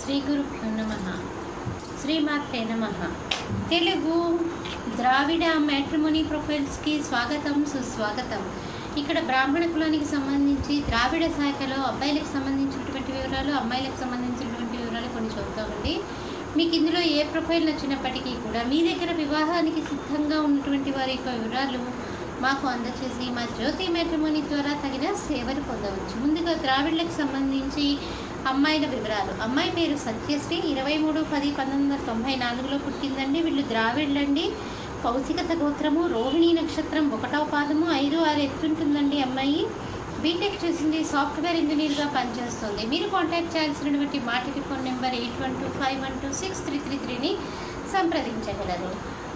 శ్రీ గురుభ్యో నమః. శ్రీమాత్రే నమః. తెలుగు ద్రావిడ మ్యాట్రిమోనీ ప్రొఫైల్స్కి స్వాగతం, సుస్వాగతం. ఇక్కడ బ్రాహ్మణ కులానికి సంబంధించి ద్రావిడ శాఖలో అబ్బాయిలకు సంబంధించినటువంటి వివరాలు, అమ్మాయిలకు సంబంధించినటువంటి వివరాలు కొన్ని చూద్దామండి. మీకు ఇందులో ఏ ప్రొఫైల్ నచ్చినప్పటికీ కూడా మీ దగ్గర వివాహానికి సిద్ధంగా ఉన్నటువంటి వారి యొక్క వివరాలు మాకు అందచేసి మా జ్యోతి మ్యాట్రిమోనీ ద్వారా తగిన సేవలు పొందవచ్చు. ముందుగా ద్రావిడ్లకు సంబంధించి అమ్మాయిల వివరాలు. అమ్మాయి పేరు సత్యశ్రీ, 23/10/1994లో పుట్టిందండి. వీళ్ళు ద్రావిడ్లండి. కౌశిక గోత్రము, రోహిణీ నక్షత్రం, 1వ పాదము, 5-6 ఎత్తుంటుందండి. అమ్మాయి బీటెక్ చేసింది, సాఫ్ట్వేర్ ఇంజనీర్గా పనిచేస్తుంది. మీరు కాంటాక్ట్ చేయాల్సినటువంటి మా టెలిఫోన్ నెంబర్ 8125126333ని సంప్రదించగలరు.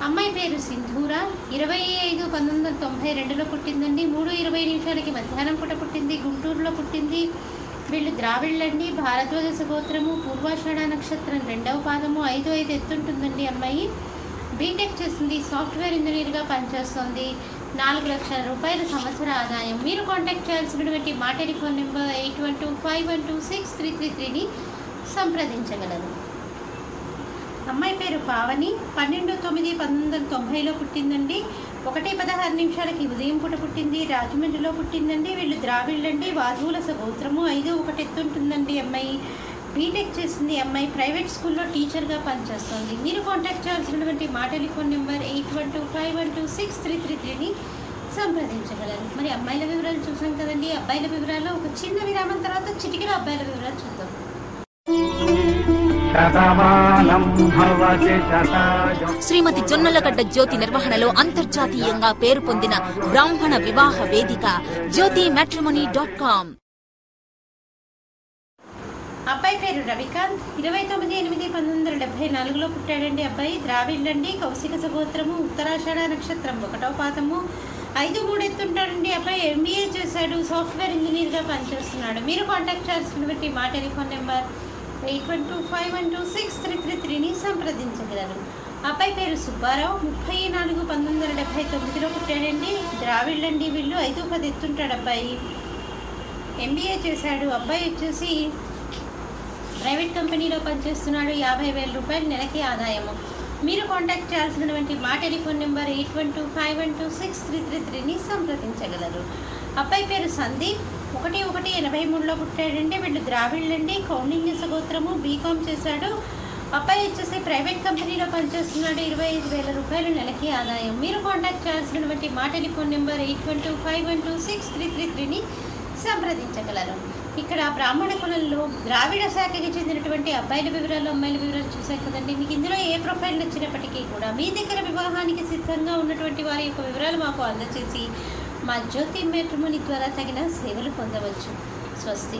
అమ్మాయి పేరు సింధూర, 25/1992లో పుట్టిందండి. 3:20 మధ్యాహ్నం పూట పుట్టింది. గుంటూరులో పుట్టింది. వీళ్ళు ద్రావిడ్లండి. భారద్వాజ గోత్రము, పూర్వాషాఢ నక్షత్రం, 2వ పాదము, 5-5 ఎత్తుంటుందండి. అమ్మాయి బీటెక్ చేసింది, సాఫ్ట్వేర్ ఇంజనీర్గా పనిచేస్తుంది. 4 లక్షల రూపాయల సంవత్సర ఆదాయం. మీరు కాంటాక్ట్ చేయాల్సినటువంటి మా టెలిఫోన్ నెంబర్ 8125126333ని సంప్రదించగలరు. అమ్మాయి పేరు పావని, 12/9/1990లో పుట్టిందండి. 1:16 ఉదయం పూట పుట్టింది. రాజమండ్రిలో పుట్టిందండి. వీళ్ళు ద్రావిడ్లండి. వాధువుల గోత్రము, 5-1 ఎత్తుంటుందండి. అమ్మాయి బీటెక్ చేసింది. అమ్మాయి ప్రైవేట్ స్కూల్లో టీచర్గా పనిచేస్తుంది. మీరు కాంటాక్ట్ చేయాల్సినటువంటి మా టెలిఫోన్ నెంబర్ 8125126333ని సంప్రదించగలరు. మరి అమ్మాయిల వివరాలు చూసాం కదండి. అబ్బాయిల వివరాలు ఒక చిన్న విరామం తర్వాత చిటికెన అబ్బాయిల వివరాలు చూద్దాం. శ్రీమతి జొన్నలగడ్డ జ్యోతి నిర్వహణలో అంతర్జాతీయంగా పేరు పొందిన బ్రాహ్మణ వివాహ వేదిక jyotimatrimony.com. అబ్బాయి పేరు రవికాంత్, 29/8/1974లో పుట్టాడండి. అబ్బాయి ద్రావిడ్లండి. కౌశిక గోత్రము, ఉత్తరాషాఢ నక్షత్రం, 1వ పాదము, 5-3 ఎత్తుంటాడండి. అబ్బాయి MBA చేశాడు, సాఫ్ట్వేర్ ఇంజనీర్గా పనిచేస్తున్నాడు. మీరు కాంటాక్ట్ చేయాల్సినటువంటి మా టెలిఫోన్ నెంబర్ 8125126333ని సంప్రదించగలరు. అబ్బాయి పేరు సుబ్బారావు, 34/1979లో పుట్టాడండి. ద్రావిడ్లండి. వీళ్ళు 5-10 ఎత్తుంటాడు. అబ్బాయి MBA చేశాడు. అబ్బాయి వచ్చేసి ప్రైవేట్ కంపెనీలో పనిచేస్తున్నాడు. 50,000 రూపాయలు నెలకి ఆదాయము. మీరు కాంటాక్ట్ చేయాల్సినటువంటి మా టెలిఫోన్ నెంబర్ 8125126333ని సంప్రదించగలరు. అబ్బాయి పేరు సందీప్, 1/1/83లో పుట్టాడండి. వీళ్ళు ద్రావిడ్లండి. కౌండిన్య గోత్రము, బీకామ్ చేశాడు. అబ్బాయి వచ్చేసి ప్రైవేట్ కంపెనీలో పనిచేస్తున్నాడు. 25,000 రూపాయలు నెలకి ఆదాయం. మీరు కాంటాక్ట్ చేయాల్సినటువంటి మా టెలిఫోన్ నెంబర్ 8125126333ని సంప్రదించగలరు. ఇక్కడ బ్రాహ్మణ కులంలో ద్రావిడ శాఖకి చెందినటువంటి అబ్బాయిల వివరాలు, అమ్మాయిల వివరాలు చూసారు కదండి. మీకు ఇందులో ఏ ప్రొఫైల్ నచ్చినప్పటికీ కూడా మీ దగ్గర వివాహానికి సిద్ధంగా ఉన్నటువంటి వారి యొక్క వివరాలు మాకు అందచేసి మా జ్యోతి మ్యాట్రిమోనీ ద్వారా తగిన సేవలు పొందవచ్చు. స్వస్తి.